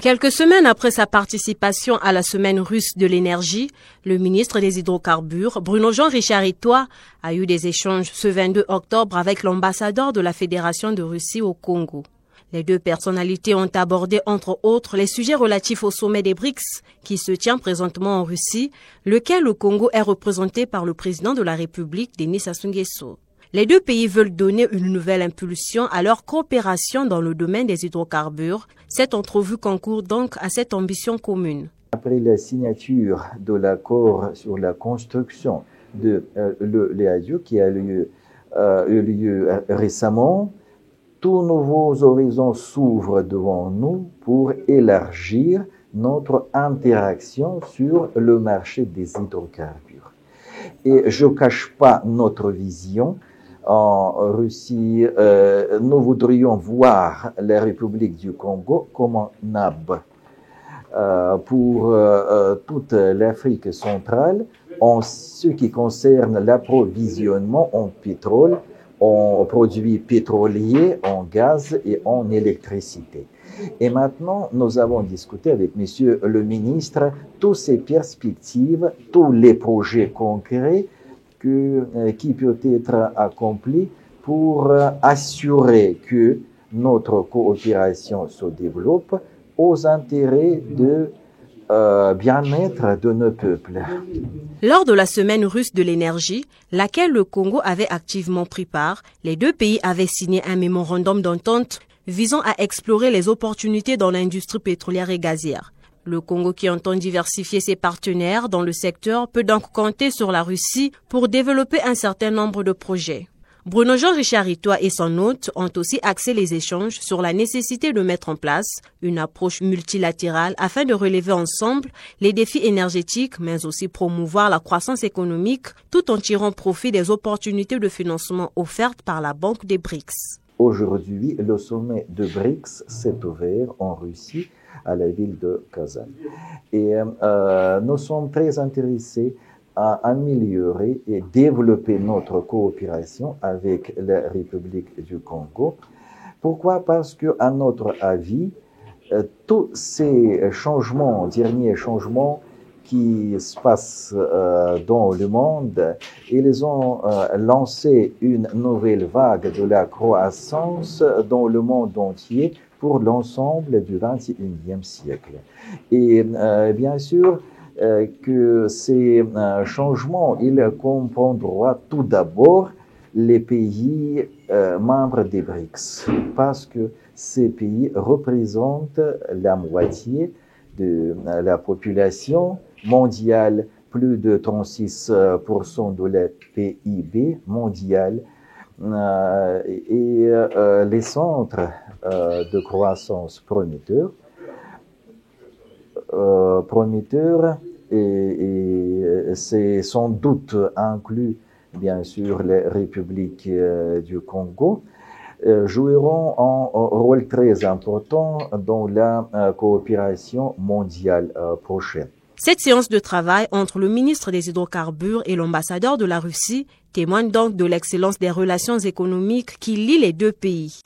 Quelques semaines après sa participation à la semaine russe de l'énergie, le ministre des Hydrocarbures, Bruno-Jean Richard Itoa, a eu des échanges ce 22 octobre avec l'ambassadeur de la Fédération de Russie au Congo. Les deux personnalités ont abordé entre autres les sujets relatifs au sommet des BRICS qui se tient présentement en Russie, lequel le Congo est représenté par le président de la République, Denis Sassou Nguesso. Les deux pays veulent donner une nouvelle impulsion à leur coopération dans le domaine des hydrocarbures. Cette entrevue concourt donc à cette ambition commune. Après la signature de l'accord sur la construction de l'EADIO qui a eu lieu récemment, tous nouveaux horizons s'ouvrent devant nous pour élargir notre interaction sur le marché des hydrocarbures. Et je ne cache pas notre vision. En Russie, nous voudrions voir la République du Congo comme un hub pour toute l'Afrique centrale en ce qui concerne l'approvisionnement en pétrole, en produits pétroliers, en gaz et en électricité. Et maintenant, nous avons discuté avec Monsieur le ministre toutes ces perspectives, tous les projets concrets qui peuvent être accomplis pour assurer que notre coopération se développe aux intérêts de bien-être de nos peuples. Lors de la semaine russe de l'énergie, laquelle le Congo avait activement pris part, les deux pays avaient signé un mémorandum d'entente visant à explorer les opportunités dans l'industrie pétrolière et gazière. Le Congo, qui entend diversifier ses partenaires dans le secteur, peut donc compter sur la Russie pour développer un certain nombre de projets. Bruno-Jean Richard Itoa et son hôte ont aussi axé les échanges sur la nécessité de mettre en place une approche multilatérale afin de relever ensemble les défis énergétiques, mais aussi promouvoir la croissance économique tout en tirant profit des opportunités de financement offertes par la Banque des BRICS. Aujourd'hui, le sommet de BRICS s'est ouvert en Russie, à la ville de Kazan. Et nous sommes très intéressés à améliorer et développer notre coopération avec la République du Congo. Pourquoi? Parce qu'à notre avis, tous ces derniers changements qui se passent dans le monde, ils ont lancé une nouvelle vague de la croissance dans le monde entier pour l'ensemble du XXIe siècle. Et bien sûr que ces changements, ils comprendront tout d'abord les pays membres des BRICS, parce que ces pays représentent la moitié de la population mondiale, plus de 36% de la PIB mondiale, et les centres de croissance prometteurs et c'est sans doute inclus bien sûr les républiques du Congo, joueront un rôle très important dans la coopération mondiale prochaine. Cette séance de travail entre le ministre des Hydrocarbures et l'ambassadeur de la Russie témoigne donc de l'excellence des relations économiques qui lient les deux pays.